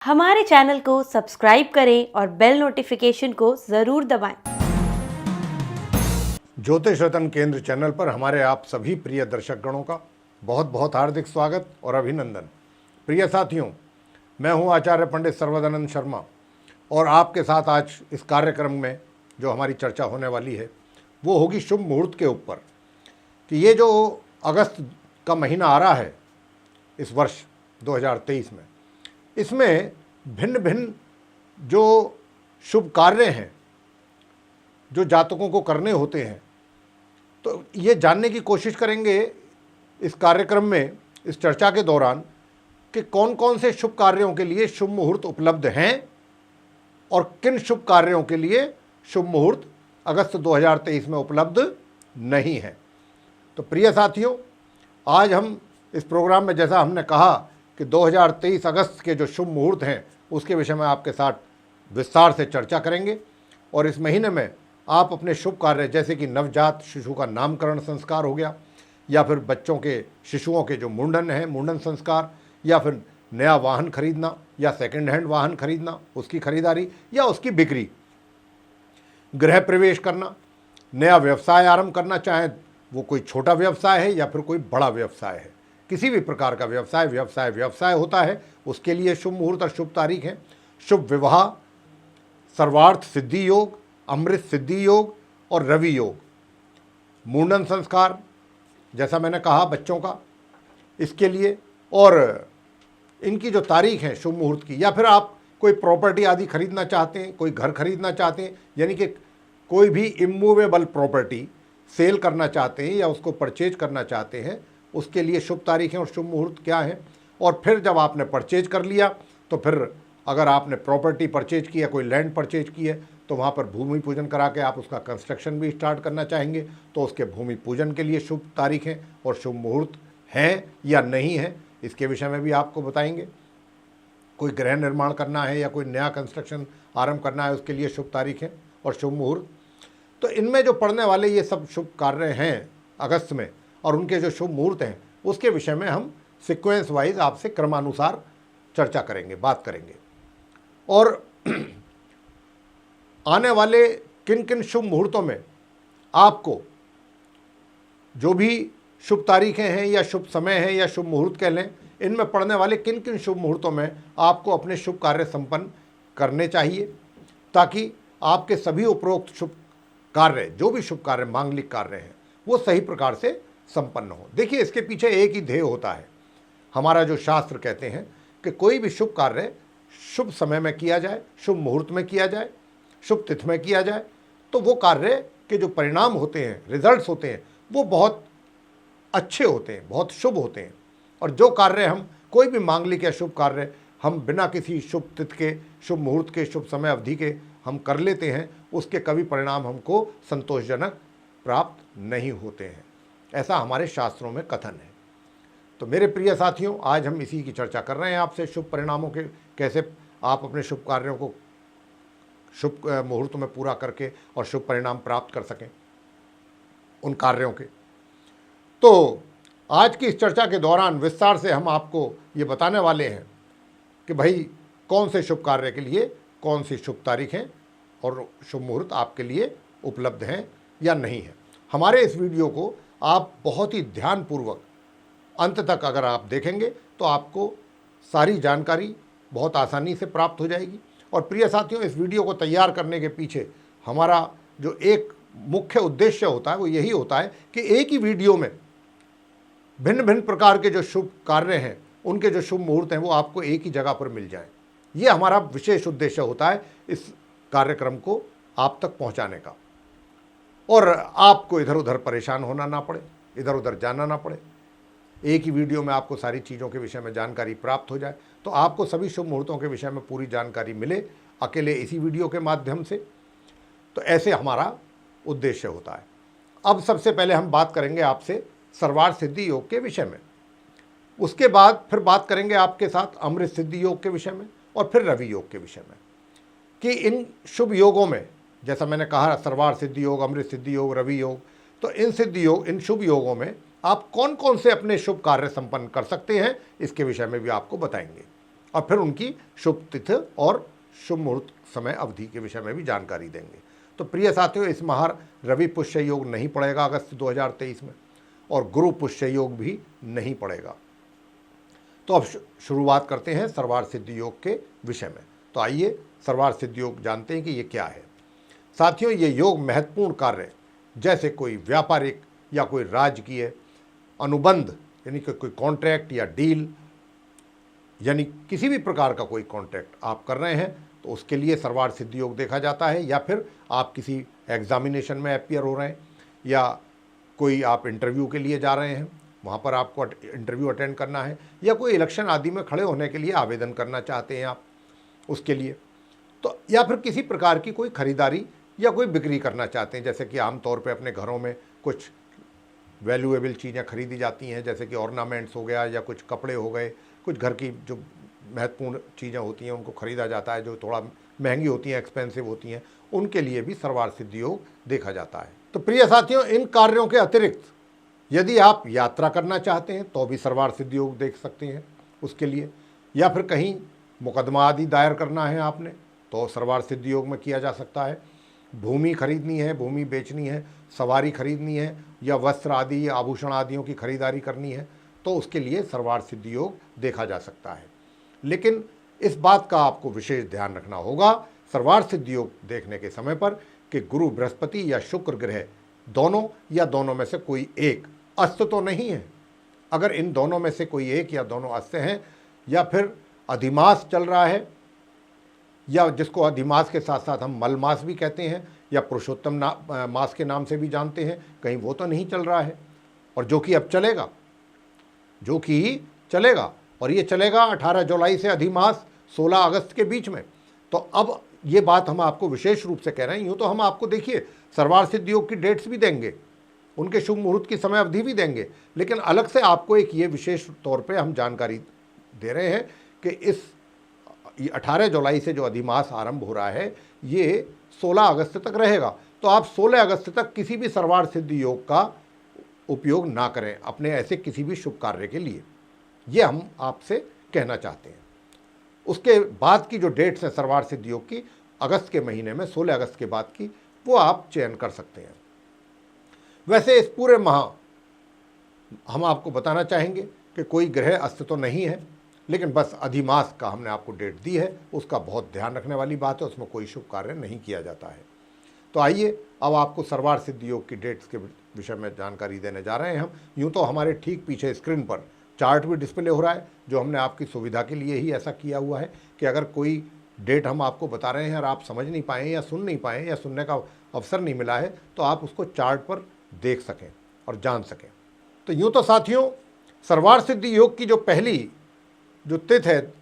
हमारे चैनल को सब्सक्राइब करें और बेल नोटिफिकेशन को ज़रूर दबाएं। ज्योतिष रतन केंद्र चैनल पर हमारे आप सभी प्रिय दर्शक गणों का बहुत बहुत हार्दिक स्वागत और अभिनंदन। प्रिय साथियों, मैं हूं आचार्य पंडित सर्वदानंद शर्मा और आपके साथ आज इस कार्यक्रम में जो हमारी चर्चा होने वाली है वो होगी शुभ मुहूर्त के ऊपर कि ये जो अगस्त का महीना आ रहा है इस वर्ष 2023 में, इसमें भिन्न भिन्न जो शुभ कार्य हैं जो जातकों को करने होते हैं, तो ये जानने की कोशिश करेंगे इस कार्यक्रम में, इस चर्चा के दौरान, कि कौन कौन से शुभ कार्यों के लिए शुभ मुहूर्त उपलब्ध हैं और किन शुभ कार्यों के लिए शुभ मुहूर्त अगस्त 2023 में उपलब्ध नहीं है। तो प्रिय साथियों, आज हम इस प्रोग्राम में, जैसा हमने कहा कि 2023 अगस्त के जो शुभ मुहूर्त हैं उसके विषय में आपके साथ विस्तार से चर्चा करेंगे। और इस महीने में आप अपने शुभ कार्य, जैसे कि नवजात शिशु का नामकरण संस्कार हो गया, या फिर बच्चों के शिशुओं के जो मुंडन है, मुंडन संस्कार, या फिर नया वाहन खरीदना या सेकंड हैंड वाहन खरीदना, उसकी खरीदारी या उसकी बिक्री, गृह प्रवेश करना, नया व्यवसाय आरंभ करना, चाहे वो कोई छोटा व्यवसाय है या फिर कोई बड़ा व्यवसाय है, किसी भी प्रकार का व्यवसाय होता है, उसके लिए शुभ मुहूर्त और शुभ तारीख है। शुभ विवाह, सर्वार्थ सिद्धि योग, अमृत सिद्धि योग और रवि योग, मुंडन संस्कार, जैसा मैंने कहा बच्चों का, इसके लिए, और इनकी जो तारीख है शुभ मुहूर्त की, या फिर आप कोई प्रॉपर्टी आदि खरीदना चाहते हैं, कोई घर खरीदना चाहते हैं, यानी कि कोई भी इमूवेबल प्रॉपर्टी सेल करना चाहते हैं या उसको परचेज करना चाहते हैं, उसके लिए शुभ तारीखें और शुभ मुहूर्त क्या है। और फिर जब आपने परचेज कर लिया, तो फिर अगर आपने प्रॉपर्टी परचेज किया, कोई लैंड परचेज की है, तो वहाँ पर भूमि पूजन करा के आप उसका कंस्ट्रक्शन भी स्टार्ट करना चाहेंगे, तो उसके भूमि पूजन के लिए शुभ तारीखें और शुभ मुहूर्त हैं या नहीं है, इसके विषय में भी आपको बताएंगे। कोई गृह निर्माण करना है या कोई नया कंस्ट्रक्शन आरंभ करना है, उसके लिए शुभ तारीखें और शुभ मुहूर्त। तो इनमें जो पढ़ने वाले ये सब शुभ कार्य हैं अगस्त में और उनके जो शुभ मुहूर्त हैं, उसके विषय में हम सीक्वेंस वाइज आपसे क्रमानुसार चर्चा करेंगे, बात करेंगे। और आने वाले किन किन शुभ मुहूर्तों में आपको जो भी शुभ तारीखें हैं या शुभ समय है या शुभ मुहूर्त कह लें, इनमें पड़ने वाले किन किन शुभ मुहूर्तों में आपको अपने शुभ कार्य संपन्न करने चाहिए, ताकि आपके सभी उपरोक्त शुभ कार्य, जो भी शुभ कार्य, मांगलिक कार्य हैं, वो सही प्रकार से संपन्न हो। देखिए, इसके पीछे एक ही ध्येय होता है। हमारा जो शास्त्र कहते हैं कि कोई भी शुभ कार्य शुभ समय में किया जाए, शुभ मुहूर्त में किया जाए, शुभ तिथि में किया जाए, तो वो कार्य के जो परिणाम होते हैं, रिजल्ट्स होते हैं, वो बहुत अच्छे होते हैं, बहुत शुभ होते हैं। और जो कार्य हम, कोई भी मांगलिक या शुभ कार्य हम बिना किसी शुभ तिथि के, शुभ मुहूर्त के, शुभ समय अवधि के हम कर लेते हैं, उसके कभी परिणाम हमको संतोषजनक प्राप्त नहीं होते हैं, ऐसा हमारे शास्त्रों में कथन है। तो मेरे प्रिय साथियों, आज हम इसी की चर्चा कर रहे हैं आपसे, शुभ परिणामों के, कैसे आप अपने शुभ कार्यों को शुभ मुहूर्त में पूरा करके और शुभ परिणाम प्राप्त कर सकें उन कार्यों के। तो आज की इस चर्चा के दौरान विस्तार से हम आपको ये बताने वाले हैं कि भाई कौन से शुभ कार्य के लिए कौन सी शुभ तारीखें और शुभ मुहूर्त आपके लिए उपलब्ध हैं या नहीं है। हमारे इस वीडियो को आप बहुत ही ध्यानपूर्वक अंत तक अगर आप देखेंगे तो आपको सारी जानकारी बहुत आसानी से प्राप्त हो जाएगी। और प्रिय साथियों, इस वीडियो को तैयार करने के पीछे हमारा जो एक मुख्य उद्देश्य होता है वो यही होता है कि एक ही वीडियो में भिन्न भिन्न प्रकार के जो शुभ कार्य हैं, उनके जो शुभ मुहूर्त हैं, वो आपको एक ही जगह पर मिल जाएं। ये हमारा विशेष उद्देश्य होता है इस कार्यक्रम को आप तक पहुंचाने का, और आपको इधर उधर परेशान होना ना पड़े, इधर उधर जाना ना पड़े, एक ही वीडियो में आपको सारी चीज़ों के विषय में जानकारी प्राप्त हो जाए, तो आपको सभी शुभ मुहूर्तों के विषय में पूरी जानकारी मिले अकेले इसी वीडियो के माध्यम से। तो ऐसे हमारा उद्देश्य होता है। अब सबसे पहले हम बात करेंगे आपसे सर्वार्थ सिद्धि योग के विषय में, उसके बाद फिर बात करेंगे आपके साथ अमृत सिद्धि योग के विषय में, और फिर रवि योग के विषय में, कि इन शुभ योगों में, जैसा मैंने कहा, सर्वार्थ सिद्धि योग, अमृत सिद्धि योग, रवि योग, तो इन सिद्धि योग, इन शुभ योगों में आप कौन कौन से अपने शुभ कार्य संपन्न कर सकते हैं, इसके विषय में भी आपको बताएंगे। और फिर उनकी शुभ तिथि और शुभ मुहूर्त समय अवधि के विषय में भी जानकारी देंगे। तो प्रिय साथियों, इस माह रवि पुष्य योग नहीं पड़ेगा अगस्त 2023 में, और गुरु पुष्य योग भी नहीं पड़ेगा। तो अब शुरुआत करते हैं सर्वार्थ सिद्धि योग के विषय में। तो आइए सर्वार्थ सिद्धि योग जानते हैं कि ये क्या है। साथियों, ये योग महत्वपूर्ण कार्य जैसे कोई व्यापारिक या कोई राजकीय अनुबंध, यानी कि कोई कॉन्ट्रैक्ट या डील, यानी किसी भी प्रकार का कोई कॉन्ट्रैक्ट आप कर रहे हैं तो उसके लिए सर्वार्थ सिद्धि योग देखा जाता है। या फिर आप किसी एग्जामिनेशन में अपीयर हो रहे हैं, या कोई आप इंटरव्यू के लिए जा रहे हैं, वहाँ पर आपको इंटरव्यू अटेंड करना है, या कोई इलेक्शन आदि में खड़े होने के लिए आवेदन करना चाहते हैं आप उसके लिए, तो या फिर किसी प्रकार की कोई खरीदारी या कोई बिक्री करना चाहते हैं, जैसे कि आमतौर पे अपने घरों में कुछ वैल्यूएबल चीज़ें खरीदी जाती हैं, जैसे कि ऑर्नामेंट्स हो गया या कुछ कपड़े हो गए, कुछ घर की जो महत्वपूर्ण चीज़ें होती हैं उनको खरीदा जाता है, जो थोड़ा महंगी होती हैं, एक्सपेंसिव होती हैं, उनके लिए भी सर्वार्थ सिद्धि योग देखा जाता है। तो प्रिय साथियों, इन कार्यों के अतिरिक्त यदि आप यात्रा करना चाहते हैं तो भी सर्वार्थ सिद्धि योग देख सकते हैं उसके लिए, या फिर कहीं मुकदमा आदि दायर करना है आपने तो सर्वार्थ सिद्धि योग में किया जा सकता है। भूमि खरीदनी है, भूमि बेचनी है, सवारी खरीदनी है, या वस्त्र आदि या आभूषण आदियों की खरीदारी करनी है तो उसके लिए सर्वार्थ सिद्धि योग देखा जा सकता है। लेकिन इस बात का आपको विशेष ध्यान रखना होगा सर्वार्थ सिद्धि योग देखने के समय पर कि गुरु, बृहस्पति या शुक्र ग्रह दोनों या दोनों में से कोई एक अस्त तो नहीं है। अगर इन दोनों में से कोई एक या दोनों अस्त हैं, या फिर अधिमास चल रहा है, या जिसको अधिमास के साथ साथ हम मल मास भी कहते हैं या पुरुषोत्तम मास के नाम से भी जानते हैं, कहीं वो तो नहीं चल रहा है, और जो कि अब चलेगा, और ये चलेगा 18 जुलाई से अधिमास 16 अगस्त के बीच में। तो अब ये बात हम आपको विशेष रूप से कह रहे हैं। यूँ तो हम आपको देखिए सर्वार्थ सिद्धि योग की डेट्स भी देंगे, उनके शुभ मुहूर्त की समय अवधि भी देंगे, लेकिन अलग से आपको एक ये विशेष तौर पे हम जानकारी दे रहे हैं कि इस 18 जुलाई से जो अधिमास आरंभ हो रहा है ये 16 अगस्त तक रहेगा। तो आप 16 अगस्त तक किसी भी सर्वार्थ सिद्धि योग का उपयोग ना करें अपने ऐसे किसी भी शुभ कार्य के लिए, ये हम आपसे कहना चाहते हैं। उसके बाद की जो डेट्स हैं सर्वार्थ सिद्धि योग की, अगस्त के महीने में 16 अगस्त के बाद की, वो आप चयन कर सकते हैं। वैसे इस पूरे माह हम आपको बताना चाहेंगे कि कोई ग्रह अस्त तो नहीं है, लेकिन बस अधिमास का हमने आपको डेट दी है, उसका बहुत ध्यान रखने वाली बात है, उसमें कोई शुभ कार्य नहीं किया जाता है। तो आइए अब आपको सर्वार्थ सिद्धि योग की डेट्स के विषय में जानकारी देने जा रहे हैं हम। यूँ तो हमारे ठीक पीछे स्क्रीन पर चार्ट भी डिस्प्ले हो रहा है, जो हमने आपकी सुविधा के लिए ही ऐसा किया हुआ है कि अगर कोई डेट हम आपको बता रहे हैं और आप समझ नहीं पाएँ या सुन नहीं पाएँ या सुनने का अवसर नहीं मिला है तो आप उसको चार्ट पर देख सकें और जान सकें। तो यूँ तो साथियों, सर्वार्थ सिद्धि योग की जो पहली जो तिथि है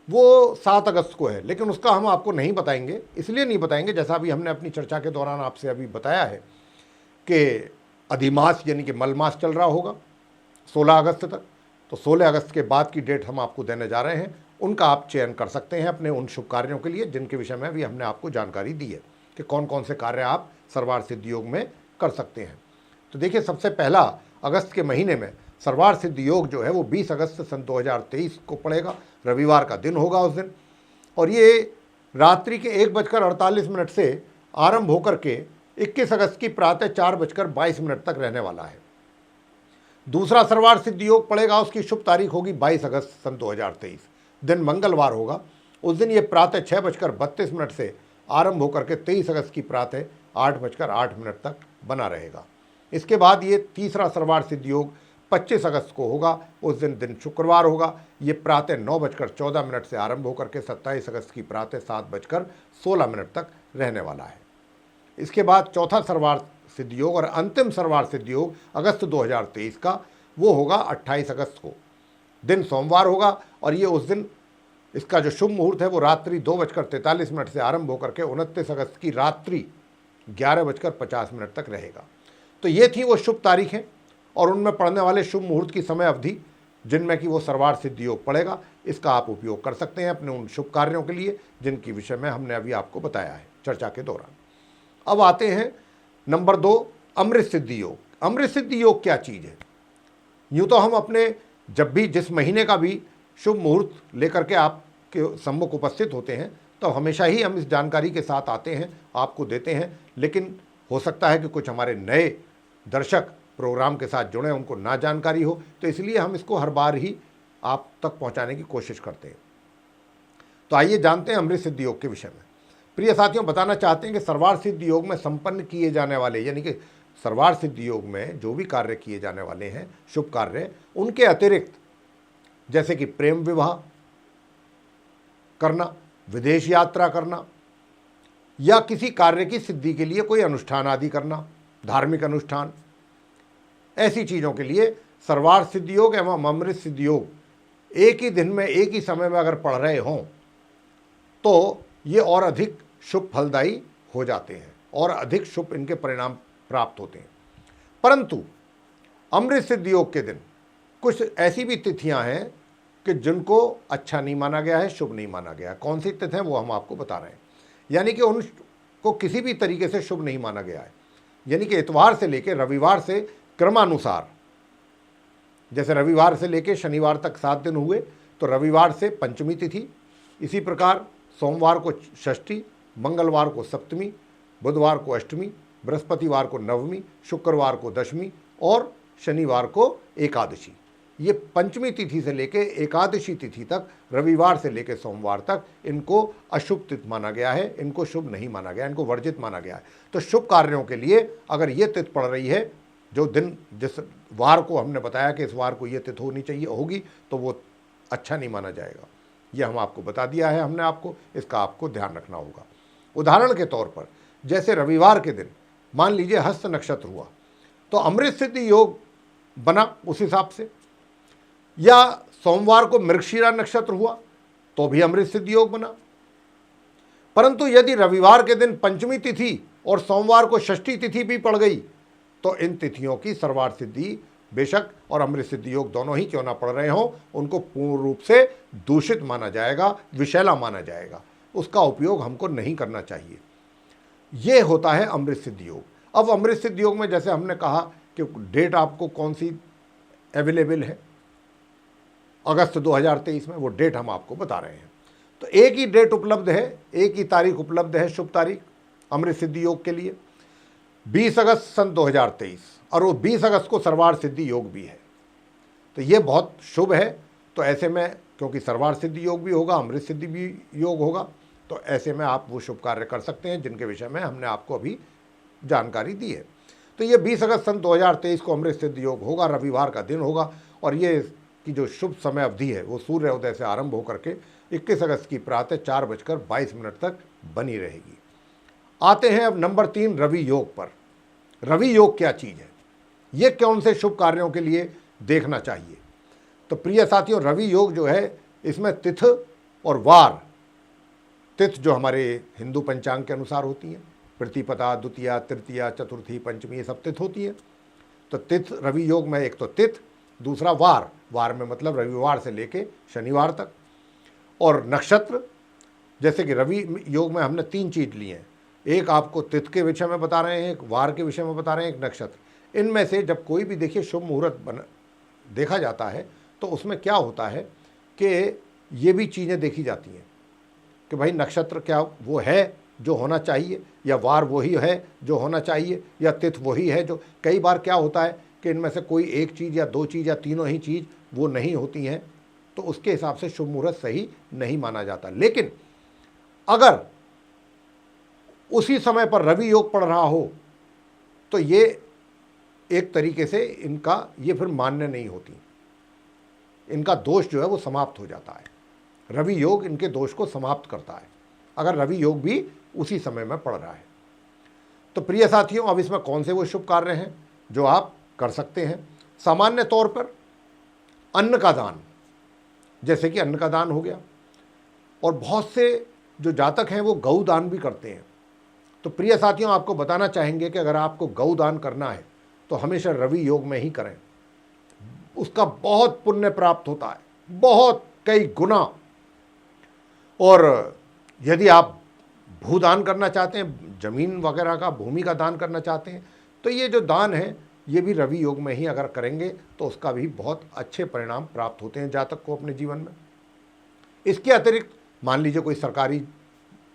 वो 7 अगस्त को है, लेकिन उसका हम आपको नहीं बताएंगे। इसलिए नहीं बताएंगे, जैसा अभी हमने अपनी चर्चा के दौरान आपसे अभी बताया है कि अधिमास यानी कि मलमास चल रहा होगा 16 अगस्त तक। तो 16 अगस्त के बाद की डेट हम आपको देने जा रहे हैं, उनका आप चयन कर सकते हैं अपने उन शुभ कार्यों के लिए जिनके विषय में भी हमने आपको जानकारी दी है कि कौन कौन से कार्य आप सर्वार्थ सिद्धि योग में कर सकते हैं। तो देखिए, सबसे पहला अगस्त के महीने में सर्वार्थ सिद्धि योग जो है वो 20 अगस्त सन 2023 को पड़ेगा, रविवार का दिन होगा उस दिन, और ये रात्रि के 1:48 से आरंभ होकर के 21 अगस्त की प्रातः 4:22 तक रहने वाला है। दूसरा सर्वार्थ सिद्धि योग पड़ेगा, उसकी शुभ तारीख होगी 22 अगस्त सन 2023, दिन मंगलवार होगा। उस दिन ये प्रातः 6:32 से आरंभ होकर के 23 अगस्त की प्रातः 8:08 तक बना रहेगा। इसके बाद ये तीसरा सर्वार्थ सिद्धि योग 25 अगस्त को होगा, उस दिन शुक्रवार होगा। ये प्रातः 9:14 से आरंभ होकर के 27 अगस्त की प्रातः 7:16 तक रहने वाला है। इसके बाद चौथा सर्वार्थ सिद्धि योग और अंतिम सर्वार्थ सिद्धि योग अगस्त 2023 का वो होगा 28 अगस्त को, दिन सोमवार होगा, और ये उस दिन इसका जो शुभ मुहूर्त है वो रात्रि 2:43 से आरंभ होकर के 29 अगस्त की रात्रि 11:50 तक रहेगा। तो ये थी वो शुभ तारीखें और उनमें पड़ने वाले शुभ मुहूर्त की समय अवधि जिनमें कि वो सर्वार्थ सिद्धि योग पड़ेगा। इसका आप उपयोग कर सकते हैं अपने उन शुभ कार्यों के लिए जिनके विषय में हमने अभी आपको बताया है चर्चा के दौरान। अब आते हैं नंबर 2, अमृत सिद्धि योग। अमृत सिद्धि योग क्या चीज़ है? यूँ तो हम अपने जब भी जिस महीने का भी शुभ मुहूर्त लेकर के आप के सम्मुख उपस्थित होते हैं तो हमेशा ही हम इस जानकारी के साथ आते हैं, आपको देते हैं। लेकिन हो सकता है कि कुछ हमारे नए दर्शक प्रोग्राम के साथ जुड़े, उनको ना जानकारी हो, तो इसलिए हम इसको हर बार ही आप तक पहुंचाने की कोशिश करते हैं। तो आइए जानते हैं अमृत सिद्धि योग के विषय में। प्रिय साथियों, बताना चाहते हैं कि सर्वार्थ सिद्धि योग में संपन्न किए जाने वाले, यानी कि सर्वार्थ सिद्धि योग में जो भी कार्य किए जाने वाले हैं, शुभ कार्य, उनके अतिरिक्त जैसे कि प्रेम विवाह करना, विदेश यात्रा करना, या किसी कार्य की सिद्धि के लिए कोई अनुष्ठान आदि करना, धार्मिक अनुष्ठान, ऐसी चीज़ों के लिए सर्वार्थ सिद्धि योग एवं अमृत सिद्धि योग एक ही दिन में, एक ही समय में अगर पढ़ रहे हों तो ये और अधिक शुभ फलदायी हो जाते हैं और अधिक शुभ इनके परिणाम प्राप्त होते हैं। परंतु अमृत सिद्धि योग के दिन कुछ ऐसी भी तिथियां हैं कि जिनको अच्छा नहीं माना गया है, शुभ नहीं माना गया है। कौन सी तिथि हैं वो हम आपको बता रहे हैं। यानी कि उनको किसी भी तरीके से शुभ नहीं माना गया है। यानी कि इतवार से लेकर रविवार से क्रमानुसार, जैसे रविवार से लेकर शनिवार तक 7 दिन हुए तो रविवार से पंचमी तिथि, इसी प्रकार सोमवार को षष्ठी, मंगलवार को सप्तमी, बुधवार को अष्टमी, बृहस्पतिवार को नवमी, शुक्रवार को दशमी और शनिवार को एकादशी। ये पंचमी तिथि से लेकर एकादशी तिथि तक, रविवार से लेकर सोमवार तक इनको अशुभ तिथि माना गया है, इनको शुभ नहीं माना गया, इनको वर्जित माना गया है। तो शुभ कार्यों के लिए अगर ये तिथि पड़ रही है, जो दिन जिस वार को हमने बताया कि इस वार को ये तिथि होनी चाहिए, होगी, तो वो अच्छा नहीं माना जाएगा। ये हम आपको बता दिया है हमने आपको, इसका आपको ध्यान रखना होगा। उदाहरण के तौर पर जैसे रविवार के दिन मान लीजिए हस्त नक्षत्र हुआ तो अमृत सिद्धि योग बना उस हिसाब से, या सोमवार को मृगशिरा नक्षत्र हुआ तो भी अमृत सिद्धि योग बना। परंतु यदि रविवार के दिन पंचमी तिथि और सोमवार को षष्ठी तिथि भी पड़ गई तो इन तिथियों की सर्वार्थ सिद्धि बेशक और अमृत सिद्धि योग दोनों ही क्यों ना पड़ रहे हों, उनको पूर्ण रूप से दूषित माना जाएगा, विषैला माना जाएगा। उसका उपयोग हमको नहीं करना चाहिए। ये होता है अमृत सिद्धि योग। अब अमृत सिद्धि योग में जैसे हमने कहा कि डेट आपको कौन सी अवेलेबल है अगस्त 2023 में, वो डेट हम आपको बता रहे हैं। तो एक ही डेट उपलब्ध है, एक ही तारीख उपलब्ध है, शुभ तारीख अमृत सिद्धि योग के लिए 20 अगस्त सन 2023, और वो 20 अगस्त को सर्वार्थ सिद्धि योग भी है। तो ये बहुत शुभ है। तो ऐसे में क्योंकि सर्वार्थ सिद्धि योग भी होगा, अमृत सिद्धि भी योग होगा, तो ऐसे में आप वो शुभ कार्य कर सकते हैं जिनके विषय में हमने आपको अभी जानकारी दी है। तो ये 20 अगस्त सन 2023 को अमृत सिद्धि योग होगा, रविवार का दिन होगा, और ये की जो शुभ समय अवधि है वो सूर्योदय से आरंभ होकर के 21 अगस्त की प्रातः 4:22 तक बनी रहेगी। आते हैं अब नंबर 3 रवि योग पर। रवि योग क्या चीज़ है, ये कौन से शुभ कार्यों के लिए देखना चाहिए? तो प्रिय साथियों, रवि योग जो है इसमें तिथि और वार, तिथि जो हमारे हिंदू पंचांग के अनुसार होती हैं, प्रतिपदा, द्वितीया, तृतीया, चतुर्थी, पंचमी, ये सब तिथि होती है। तो तिथि रवि योग में एक तो तिथि, दूसरा वार, वार में मतलब रविवार से लेके शनिवार तक, और नक्षत्र, जैसे कि रवि योग में हमने 3 चीज ली हैं। एक आपको तिथि के विषय में बता रहे हैं, एक वार के विषय में बता रहे हैं, एक नक्षत्र। इनमें से जब कोई भी देखिए शुभ मुहूर्त देखा जाता है तो उसमें क्या होता है कि ये भी चीज़ें देखी जाती हैं कि भाई नक्षत्र क्या वो है जो होना चाहिए, या वार वही है जो होना चाहिए, या तिथि वही है जो। कई बार क्या होता है कि इनमें से कोई एक चीज़ या 2 चीज़ या तीनों ही चीज़ वो नहीं होती हैं, तो उसके हिसाब से शुभ मुहूर्त सही नहीं माना जाता। लेकिन अगर उसी समय पर रवि योग पड़ रहा हो तो ये एक तरीके से इनका ये फिर मान्य नहीं होती, इनका दोष जो है वो समाप्त हो जाता है। रवि योग इनके दोष को समाप्त करता है अगर रवि योग भी उसी समय में पड़ रहा है। तो प्रिय साथियों, अब इसमें कौन से वो शुभ कार्य हैं जो आप कर सकते हैं? सामान्य तौर पर अन्न का दान, जैसे कि अन्न का दान हो गया, और बहुत से जो जातक हैं वो गौ दान भी करते हैं। तो प्रिय साथियों, आपको बताना चाहेंगे कि अगर आपको गौ दान करना है तो हमेशा रवि योग में ही करें, उसका बहुत पुण्य प्राप्त होता है, बहुत कई गुना। और यदि आप भूदान करना चाहते हैं, जमीन वगैरह का, भूमि का दान करना चाहते हैं, तो ये जो दान है ये भी रवि योग में ही अगर करेंगे तो उसका भी बहुत अच्छे परिणाम प्राप्त होते हैं जातक को अपने जीवन में। इसके अतिरिक्त मान लीजिए कोई सरकारी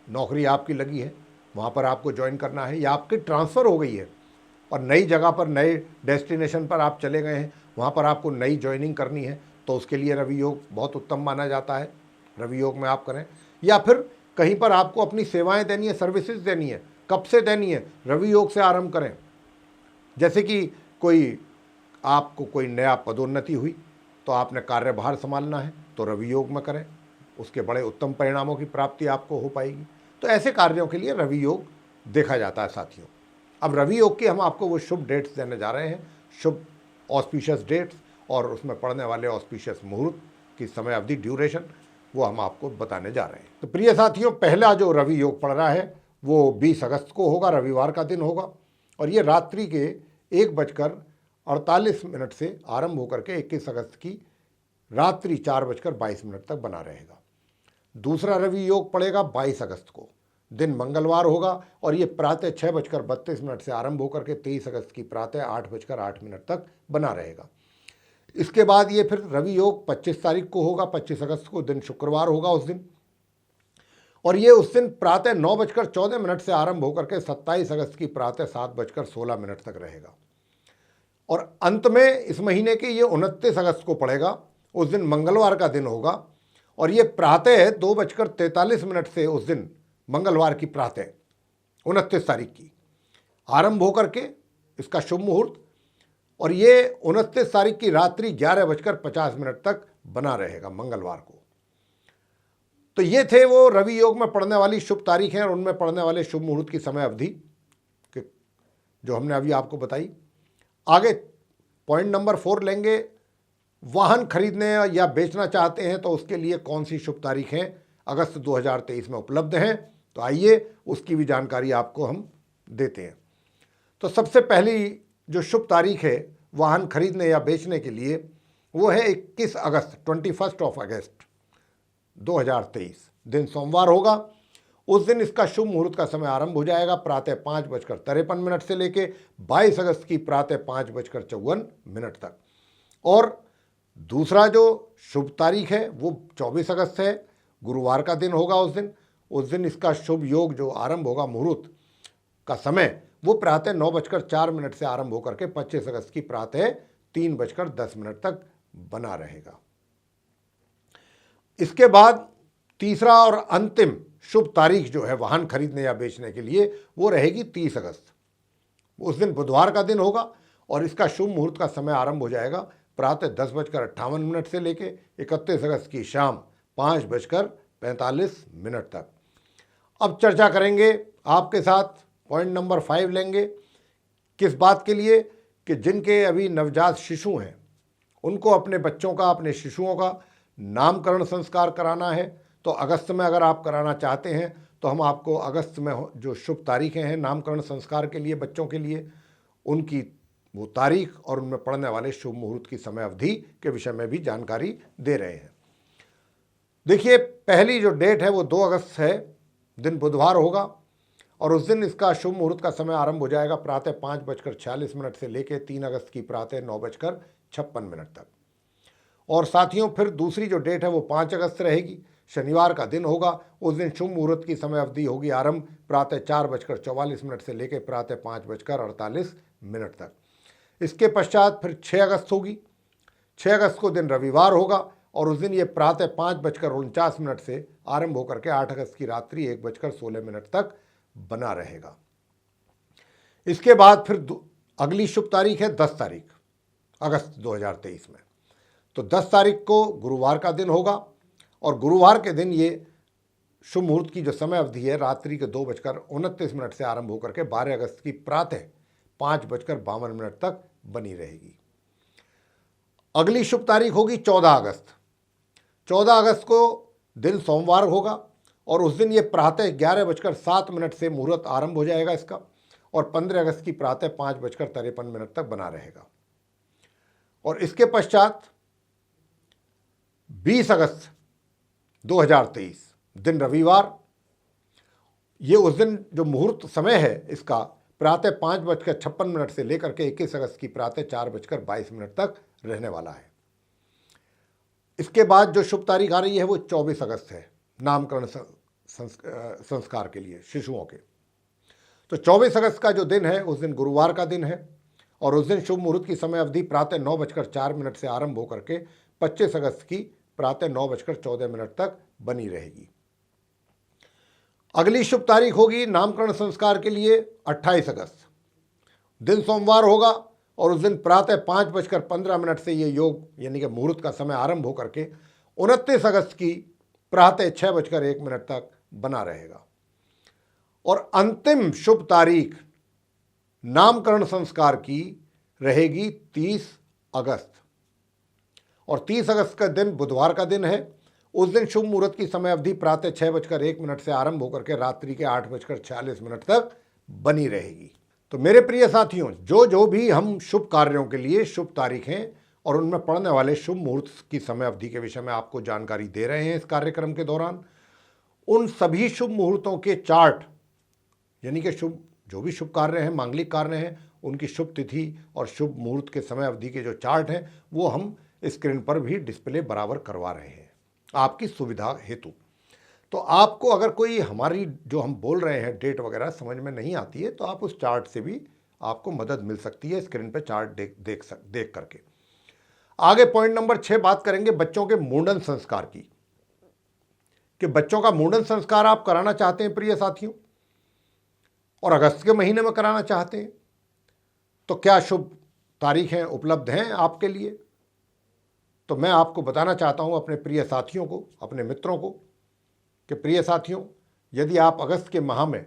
नौकरी आपकी लगी है, वहाँ पर आपको ज्वाइन करना है, या आपकी ट्रांसफ़र हो गई है और नई जगह पर, नए डेस्टिनेशन पर आप चले गए हैं, वहाँ पर आपको नई ज्वाइनिंग करनी है, तो उसके लिए रवि योग बहुत उत्तम माना जाता है। रवि योग में आप करें, या फिर कहीं पर आपको अपनी सेवाएं देनी है, सर्विसेज देनी है, कब से देनी है, रवि योग से आरंभ करें। जैसे कि आपको कोई नया पदोन्नति हुई, तो आपने कार्यभार संभालना है, तो रवि योग में करें, उसके बड़े उत्तम परिणामों की प्राप्ति आपको हो पाएगी। तो ऐसे कार्यों के लिए रवि योग देखा जाता है साथियों। अब रवि योग की हम आपको वो शुभ डेट्स देने जा रहे हैं, शुभ ऑस्पिशियस डेट्स, और उसमें पड़ने वाले ऑस्पिशियस मुहूर्त की समय अवधि, ड्यूरेशन, वो हम आपको बताने जा रहे हैं। तो प्रिय साथियों, पहला जो रवि योग पड़ रहा है वो 20 अगस्त को होगा, रविवार का दिन होगा, और ये रात्रि के 1:48 से आरंभ होकर के 21 अगस्त की रात्रि 4:22 तक बना रहेगा। दूसरा रवि योग पड़ेगा 22 अगस्त को, दिन मंगलवार होगा, और ये प्रातः 6:32 से आरंभ होकर के 23 अगस्त की प्रातः 8:08 तक बना रहेगा। इसके बाद ये फिर रवि योग 25 तारीख को होगा, 25 अगस्त को, दिन शुक्रवार होगा उस दिन, और ये उस दिन प्रातः 9:14 से आरंभ होकर के 27 अगस्त की प्रातः 7:16 तक रहेगा। और अंत में इस महीने के ये 29 अगस्त को पड़ेगा, उस दिन मंगलवार का दिन होगा, और ये प्रातः 2:43 से उस दिन मंगलवार की प्रातः 29 तारीख की आरंभ होकर के इसका शुभ मुहूर्त, और ये 29 तारीख की रात्रि 11:50 तक बना रहेगा मंगलवार को। तो ये थे वो रवि योग में पड़ने वाली शुभ तारीखें और उनमें पड़ने वाले शुभ मुहूर्त की समय अवधि जो हमने अभी आपको बताई। आगे पॉइंट नंबर 4 लेंगे, वाहन खरीदने या बेचना चाहते हैं तो उसके लिए कौन सी शुभ तारीखें अगस्त 2023 में उपलब्ध हैं। तो आइए उसकी भी जानकारी आपको हम देते हैं। तो सबसे पहली जो शुभ तारीख है वाहन खरीदने या बेचने के लिए वो है 21 अगस्त 21 अगस्त 2023, दिन सोमवार होगा। उस दिन इसका शुभ मुहूर्त का समय आरंभ हो जाएगा प्रातः 5:53 से लेके 22 अगस्त की प्रातः 5:54 तक। और दूसरा जो शुभ तारीख है वो 24 अगस्त है, गुरुवार का दिन होगा उस दिन इसका शुभ योग जो आरंभ होगा, मुहूर्त का समय वो प्रातः 9:04 से आरंभ होकर के 25 अगस्त की प्रातः 3:10 तक बना रहेगा। इसके बाद तीसरा और अंतिम शुभ तारीख जो है वाहन खरीदने या बेचने के लिए वो रहेगी 30 अगस्त। उस दिन बुधवार का दिन होगा और इसका शुभ मुहूर्त का समय आरंभ हो जाएगा प्रातः 10:58 से लेके 31 अगस्त की शाम 5:45 तक। अब चर्चा करेंगे आपके साथ, पॉइंट नंबर 5 लेंगे, किस बात के लिए कि जिनके अभी नवजात शिशु हैं उनको अपने बच्चों का, अपने शिशुओं का नामकरण संस्कार कराना है। तो अगस्त में अगर आप कराना चाहते हैं तो हम आपको अगस्त में जो शुभ तारीखें हैं नामकरण संस्कार के लिए बच्चों के लिए, उनकी वो तारीख और उनमें पड़ने वाले शुभ मुहूर्त की समय अवधि के विषय में भी जानकारी दे रहे हैं। देखिए, पहली जो डेट है वो 2 अगस्त है, दिन बुधवार होगा, और उस दिन इसका शुभ मुहूर्त का समय आरंभ हो जाएगा प्रातः 5:46 से लेकर 3 अगस्त की प्रातः 9:56 तक। और साथियों, फिर दूसरी जो डेट है वो 5 अगस्त रहेगी, शनिवार का दिन होगा। उस दिन शुभ मुहूर्त की समय अवधि होगी आरंभ प्रातः 4:44 से लेकर प्रातः 5:48 तक। इसके पश्चात फिर 6 अगस्त होगी। 6 अगस्त को दिन रविवार होगा और उस दिन ये प्रातः 5:49 से आरंभ होकर के 8 अगस्त की रात्रि 1:16 तक बना रहेगा। इसके बाद फिर अगली शुभ तारीख है 10 तारीख अगस्त 2023 में। तो 10 तारीख को गुरुवार का दिन होगा और गुरुवार के दिन ये शुभ मुहूर्त की जो समय अवधि है रात्रि के 2:29 से आरंभ होकर के 12 अगस्त की प्रातः 5:52 तक बनी रहेगी। अगली शुभ तारीख होगी 14 अगस्त। 14 अगस्त को दिन सोमवार होगा और उस दिन ये प्रातः 11:07 से मुहूर्त आरंभ हो जाएगा इसका, और 15 अगस्त की प्रातः 5:53 तक बना रहेगा। और इसके पश्चात 20 अगस्त 2023 दिन रविवार, ये उस दिन जो मुहूर्त समय है इसका प्रातः 5:56 से लेकर के 21 अगस्त की प्रातः 4:22 तक रहने वाला है। इसके बाद जो शुभ तारीख आ रही है वो 24 अगस्त है, नामकरण संस्कार के लिए शिशुओं के। तो 24 अगस्त का जो दिन है उस दिन गुरुवार का दिन है और उस दिन शुभ मुहूर्त की समय अवधि प्रातः 9:04 से आरंभ होकर के 25 अगस्त की प्रातः 9:14 तक बनी रहेगी। अगली शुभ तारीख होगी नामकरण संस्कार के लिए 28 अगस्त, दिन सोमवार होगा और उस दिन प्रातः 5:15 से ये योग यानी कि मुहूर्त का समय आरंभ होकर के 29 अगस्त की प्रातः 6:01 तक बना रहेगा। और अंतिम शुभ तारीख नामकरण संस्कार की रहेगी 30 अगस्त और 30 अगस्त का दिन बुधवार का दिन है। उस दिन शुभ मुहूर्त की समय अवधि प्रातः 6:01 से आरंभ होकर के रात्रि के 8:46 तक बनी रहेगी। तो मेरे प्रिय साथियों, जो भी हम शुभ कार्यों के लिए शुभ तारीखें और उनमें पड़ने वाले शुभ मुहूर्त की समय अवधि के विषय में आपको जानकारी दे रहे हैं इस कार्यक्रम के दौरान, उन सभी शुभ मुहूर्तों के चार्ट यानी कि शुभ जो भी शुभ कार्य हैं, मांगलिक कार्य हैं, उनकी शुभ तिथि और शुभ मुहूर्त के समय अवधि के जो चार्ट हैं वो हम स्क्रीन पर भी डिस्प्ले बराबर करवा रहे हैं आपकी सुविधा हेतु। तो आपको अगर कोई हमारी जो हम बोल रहे हैं डेट वगैरह समझ में नहीं आती है तो आप उस चार्ट से भी आपको मदद मिल सकती है, स्क्रीन पर चार्ट देख करके। आगे पॉइंट नंबर 6 बात करेंगे बच्चों के मुंडन संस्कार की, कि बच्चों का मुंडन संस्कार आप कराना चाहते हैं प्रिय साथियों और अगस्त के महीने में कराना चाहते हैं तो क्या शुभ तारीखें उपलब्ध हैं आपके लिए। तो मैं आपको बताना चाहता हूं अपने प्रिय साथियों को, अपने मित्रों को, कि प्रिय साथियों, यदि आप अगस्त के माह में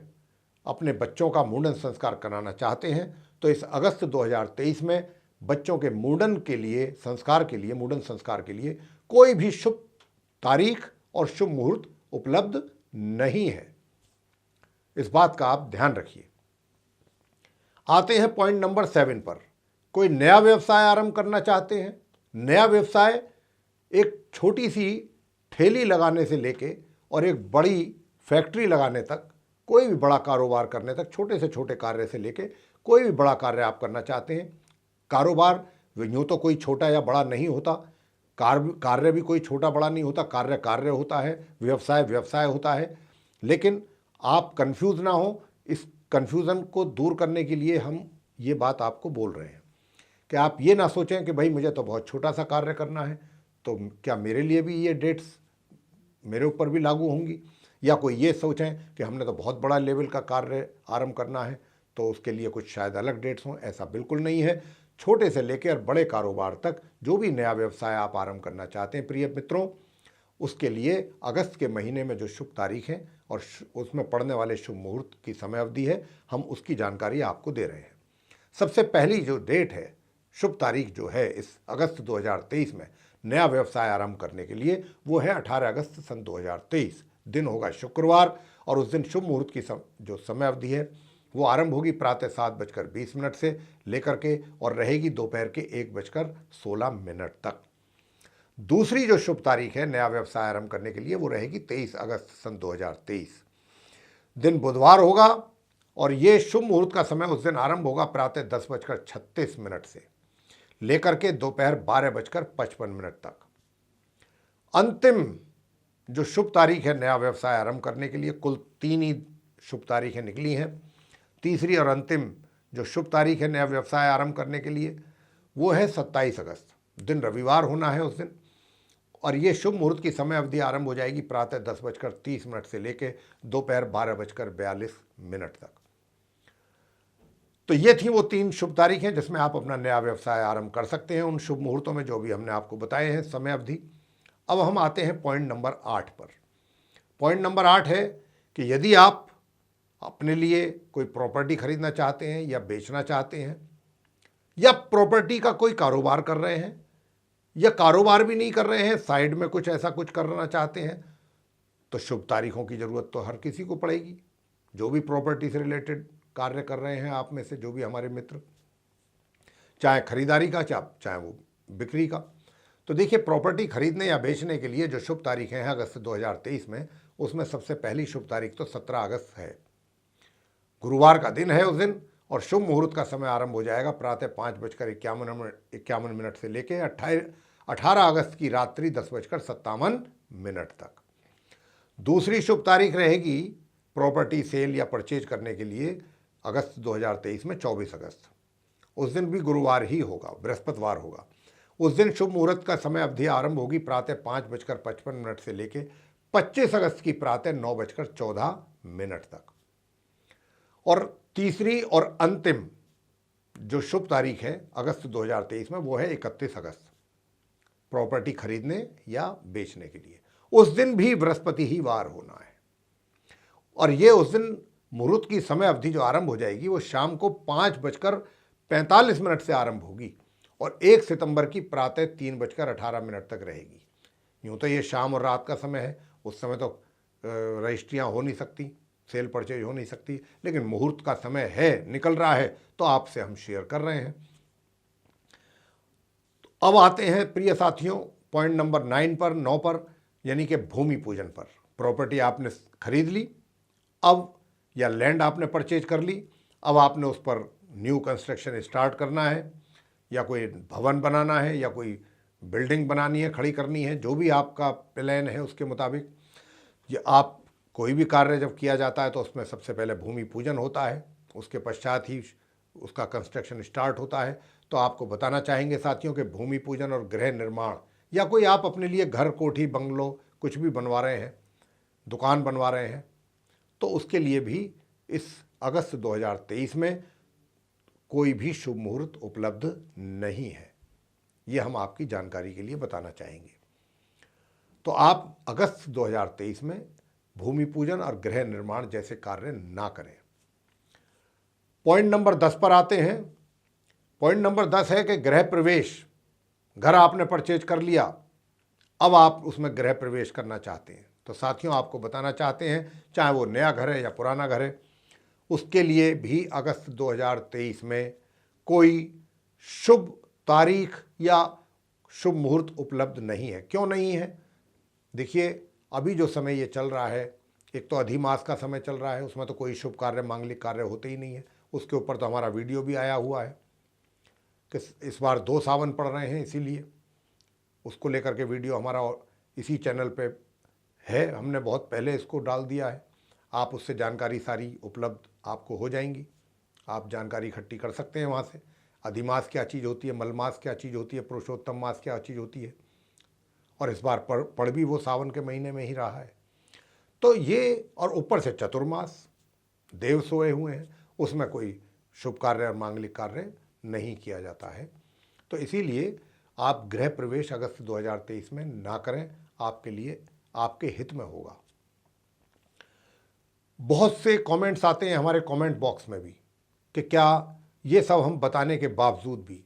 अपने बच्चों का मुंडन संस्कार कराना चाहते हैं तो इस अगस्त 2023 में बच्चों के मुंडन के लिए मुंडन संस्कार के लिए कोई भी शुभ तारीख और शुभ मुहूर्त उपलब्ध नहीं है। इस बात का आप ध्यान रखिए। आते हैं पॉइंट नंबर 7 पर। कोई नया व्यवसाय आरंभ करना चाहते हैं, नया व्यवसाय एक छोटी सी ठेली लगाने से लेके और एक बड़ी फैक्ट्री लगाने तक, कोई भी बड़ा कारोबार करने तक, छोटे से छोटे कार्य से लेके कोई भी बड़ा कार्य आप करना चाहते हैं। कारोबार यूँ तो कोई छोटा या बड़ा नहीं होता, कार्य भी कोई छोटा बड़ा नहीं होता, कार्य होता है, व्यवसाय होता है। लेकिन आप कंफ्यूज ना हो, इस कंफ्यूजन को दूर करने के लिए हम ये बात आपको बोल रहे हैं कि आप ये ना सोचें कि भाई मुझे तो बहुत छोटा सा कार्य करना है तो क्या मेरे लिए भी ये डेट्स मेरे ऊपर भी लागू होंगी, या कोई ये सोचें कि हमने तो बहुत बड़ा लेवल का कार्य आरंभ करना है तो उसके लिए कुछ शायद अलग डेट्स हों। ऐसा बिल्कुल नहीं है। छोटे से लेकर बड़े कारोबार तक जो भी नया व्यवसाय आप आरंभ करना चाहते हैं प्रिय मित्रों, उसके लिए अगस्त के महीने में जो शुभ तारीख है और उसमें पड़ने वाले शुभ मुहूर्त की समय अवधि है, हम उसकी जानकारी आपको दे रहे हैं। सबसे पहली जो डेट है, शुभ तारीख जो है इस अगस्त 2023 में नया व्यवसाय आरंभ करने के लिए, वो है 18 अगस्त सन 2023। दिन होगा शुक्रवार और उस दिन शुभ मुहूर्त की जो समय अवधि है वो आरंभ होगी प्रातः 7:20 से लेकर के और रहेगी दोपहर के 1:16 तक। दूसरी जो शुभ तारीख है नया व्यवसाय आरंभ करने के लिए वो रहेगी 23 अगस्त सन 2023। दिन बुधवार होगा और ये शुभ मुहूर्त का समय उस दिन आरंभ होगा प्रातः 10:36 से लेकर के दोपहर 12:55 तक। अंतिम जो शुभ तारीख है नया व्यवसाय आरंभ करने के लिए, कुल 3 ही शुभ तारीखें निकली हैं। तीसरी और अंतिम जो शुभ तारीख है नया व्यवसाय आरंभ करने के लिए वो है 27 अगस्त। दिन रविवार होना है उस दिन और ये शुभ मुहूर्त की समय अवधि आरंभ हो जाएगी प्रातः 10:30 से लेकर दोपहर 12:42 तक। तो ये थी वो 3 शुभ तारीखें जिसमें आप अपना नया व्यवसाय आरंभ कर सकते हैं उन शुभ मुहूर्तों में जो भी हमने आपको बताए हैं समय अवधि। अब हम आते हैं पॉइंट नंबर 8 पर। पॉइंट नंबर 8 है कि यदि आप अपने लिए कोई प्रॉपर्टी खरीदना चाहते हैं या बेचना चाहते हैं या प्रॉपर्टी का कोई कारोबार कर रहे हैं या कारोबार भी नहीं कर रहे हैं, साइड में कुछ ऐसा कुछ करना चाहते हैं, तो शुभ तारीखों की ज़रूरत तो हर किसी को पड़ेगी। जो भी प्रॉपर्टी से रिलेटेड कार्य कर रहे हैं आप में से जो भी हमारे मित्र, चाहे खरीदारी का चाहे वो बिक्री का, तो देखिए प्रॉपर्टी खरीदने या बेचने के लिए जो शुभ तारीखें हैं अगस्त 2023 में, उसमें सबसे पहली शुभ तारीख तो 17 अगस्त है, गुरुवार का दिन है उस दिन और शुभ मुहूर्त का समय आरंभ हो जाएगा प्रातः 5:51 से लेकर 18 अगस्त की रात्रि 10:57 तक। दूसरी शुभ तारीख रहेगी प्रॉपर्टी सेल या परचेज करने के लिए अगस्त 2023 में 24 अगस्त। उस दिन भी गुरुवार ही होगा, बृहस्पतिवार होगा। उस दिन शुभ मुहूर्त का समय अवधि आरंभ होगी प्रातः 5:55 से लेके 25 अगस्त की प्रातः 9:14 तक। और तीसरी और अंतिम जो शुभ तारीख है अगस्त 2023 में वो है 31 अगस्त, प्रॉपर्टी खरीदने या बेचने के लिए। उस दिन भी बृहस्पति ही वार होना है। और ये उस दिन मुहूर्त की समय अवधि जो आरंभ हो जाएगी वो शाम को 5:45 से आरंभ होगी और 1 सितंबर की प्रातः 3:18 तक रहेगी। यूँ तो ये शाम और रात का समय है, उस समय तो रजिस्ट्रियाँ हो नहीं सकती, सेल परचेज हो नहीं सकती, लेकिन मुहूर्त का समय है, निकल रहा है, तो आपसे हम शेयर कर रहे हैं। तो अब आते हैं प्रिय साथियों पॉइंट नंबर 9 पर, यानी कि भूमि पूजन पर। प्रॉपर्टी आपने खरीद ली अब, या लैंड आपने परचेज कर ली, अब आपने उस पर न्यू कंस्ट्रक्शन स्टार्ट करना है, या कोई भवन बनाना है, या कोई बिल्डिंग बनानी है, खड़ी करनी है, जो भी आपका प्लान है उसके मुताबिक। ये आप कोई भी कार्य जब किया जाता है तो उसमें सबसे पहले भूमि पूजन होता है, उसके पश्चात ही उसका कंस्ट्रक्शन स्टार्ट होता है। तो आपको बताना चाहेंगे साथियों कि भूमि पूजन और गृह निर्माण, या कोई आप अपने लिए घर, कोठी, बंगलो कुछ भी बनवा रहे हैं, दुकान बनवा रहे हैं, तो उसके लिए भी इस अगस्त 2023 में कोई भी शुभ मुहूर्त उपलब्ध नहीं है। ये हम आपकी जानकारी के लिए बताना चाहेंगे। तो आप अगस्त 2023 में भूमि पूजन और गृह निर्माण जैसे कार्य ना करें। पॉइंट नंबर 10 पर आते हैं। पॉइंट नंबर 10 है कि गृह प्रवेश। घर आपने परचेज कर लिया, अब आप उसमें गृह प्रवेश करना चाहते हैं, तो साथियों आपको बताना चाहते हैं, चाहे वो नया घर है या पुराना घर है, उसके लिए भी अगस्त 2023 में कोई शुभ तारीख या शुभ मुहूर्त उपलब्ध नहीं है। क्यों नहीं है? देखिए, अभी जो समय ये चल रहा है, एक तो अधिमास का समय चल रहा है, उसमें तो कोई शुभ कार्य, मांगलिक कार्य होते ही नहीं है। उसके ऊपर तो हमारा वीडियो भी आया हुआ है कि इस बार 2 सावन पड़ रहे हैं, इसीलिए उसको लेकर के वीडियो हमारा इसी चैनल पे है, हमने बहुत पहले इसको डाल दिया है। आप उससे जानकारी सारी उपलब्ध आपको हो जाएंगी, आप जानकारी इकट्ठी कर सकते हैं वहाँ से। अधिमास क्या चीज़ होती है, मलमास क्या चीज़ होती है, पुरुषोत्तम मास क्या चीज़ होती है, और इस बार पड़ भी वो सावन के महीने में ही रहा है। तो ये, और ऊपर से चतुर्मास, देव सोए हुए हैं, उसमें कोई शुभ कार्य और मांगलिक कार्य नहीं किया जाता है। तो इसीलिए आप गृह प्रवेश अगस्त 2023 में ना करें, आपके लिए, आपके हित में होगा। बहुत से कमेंट्स आते हैं हमारे कमेंट बॉक्स में भी कि क्या ये सब हम बताने के बावजूद भी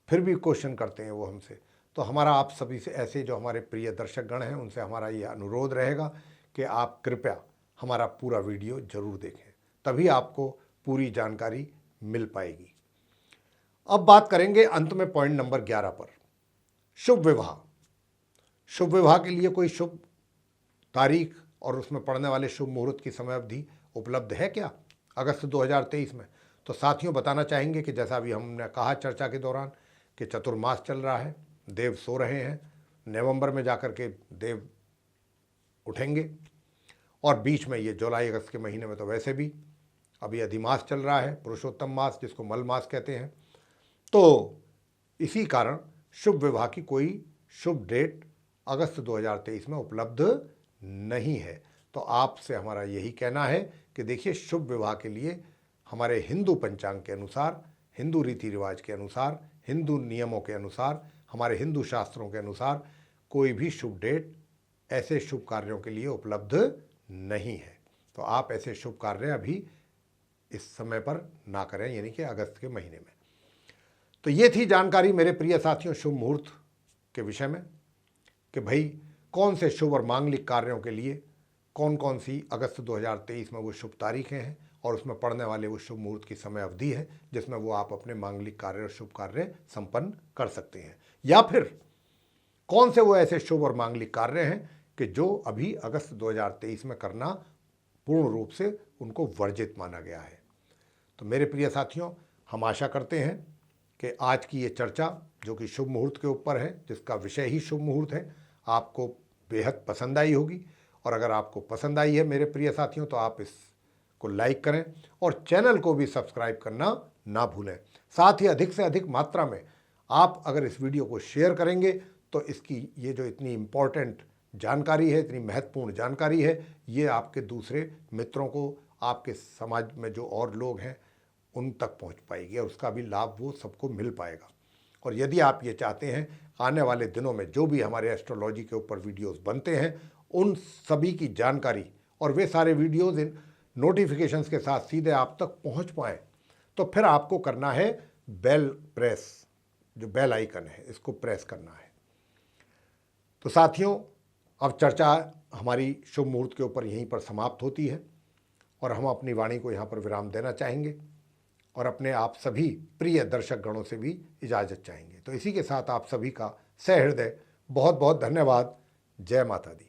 फिर भी क्वेश्चन करते हैं वो हमसे। तो हमारा आप सभी से, ऐसे जो हमारे प्रिय दर्शकगण हैं, उनसे हमारा ये अनुरोध रहेगा कि आप कृपया हमारा पूरा वीडियो जरूर देखें, तभी आपको पूरी जानकारी मिल पाएगी। अब बात करेंगे अंत में पॉइंट नंबर 11 पर, शुभ विवाह। शुभ विवाह के लिए कोई शुभ तारीख और उसमें पड़ने वाले शुभ मुहूर्त की समय अवधि उपलब्ध है क्या अगस्त 2023 में? तो साथियों बताना चाहेंगे कि जैसा अभी हमने कहा चर्चा के दौरान कि चतुर्मास चल रहा है, देव सो रहे हैं, नवंबर में जाकर के देव उठेंगे, और बीच में ये जुलाई अगस्त के महीने में तो वैसे भी अभी अधिमास चल रहा है, पुरुषोत्तम मास जिसको मल मास कहते हैं। तो इसी कारण शुभ विवाह की कोई शुभ डेट अगस्त 2023 में उपलब्ध नहीं है। तो आपसे हमारा यही कहना है कि देखिए, शुभ विवाह के लिए हमारे हिंदू पंचांग के अनुसार, हिंदू रीति रिवाज के अनुसार, हिंदू नियमों के अनुसार, हमारे हिंदू शास्त्रों के अनुसार कोई भी शुभ डेट ऐसे शुभ कार्यों के लिए उपलब्ध नहीं है। तो आप ऐसे शुभ कार्य अभी इस समय पर ना करें, यानी कि अगस्त के महीने में। तो ये थी जानकारी मेरे प्रिय साथियों शुभ मुहूर्त के विषय में, कि भाई कौन से शुभ और मांगलिक कार्यों के लिए कौन कौन सी अगस्त 2023 में वो शुभ तारीखें हैं, और उसमें पड़ने वाले वो शुभ मुहूर्त की समय अवधि है जिसमें वो आप अपने मांगलिक कार्य और शुभ कार्य संपन्न कर सकते हैं। या फिर कौन से वो ऐसे शुभ और मांगलिक कार्य हैं कि जो अभी अगस्त 2023 में करना पूर्ण रूप से उनको वर्जित माना गया है। तो मेरे प्रिय साथियों, हम आशा करते हैं कि आज की ये चर्चा, जो कि शुभ मुहूर्त के ऊपर है, जिसका विषय ही शुभ मुहूर्त है, आपको बेहद पसंद आई होगी, और अगर आपको पसंद आई है मेरे प्रिय साथियों तो आप इसको लाइक करें और चैनल को भी सब्सक्राइब करना ना भूलें। साथ ही अधिक से अधिक मात्रा में आप अगर इस वीडियो को शेयर करेंगे तो इसकी ये जो इतनी इम्पॉर्टेंट जानकारी है, इतनी महत्वपूर्ण जानकारी है, ये आपके दूसरे मित्रों को, आपके समाज में जो और लोग हैं उन तक पहुंच पाएगी और उसका भी लाभ वो सबको मिल पाएगा। और यदि आप ये चाहते हैं आने वाले दिनों में जो भी हमारे एस्ट्रोलॉजी के ऊपर वीडियोस बनते हैं उन सभी की जानकारी और वे सारे वीडियोस इन नोटिफिकेशंस के साथ सीधे आप तक पहुंच पाएँ, तो फिर आपको करना है बेल प्रेस, जो बेल आइकन है इसको प्रेस करना है। तो साथियों, अब चर्चा हमारी शुभ मुहूर्त के ऊपर यहीं पर समाप्त होती है और हम अपनी वाणी को यहाँ पर विराम देना चाहेंगे और अपने आप सभी प्रिय दर्शक गणों से भी इजाज़त चाहेंगे। तो इसी के साथ आप सभी का सहृदय बहुत बहुत धन्यवाद। जय माता दी।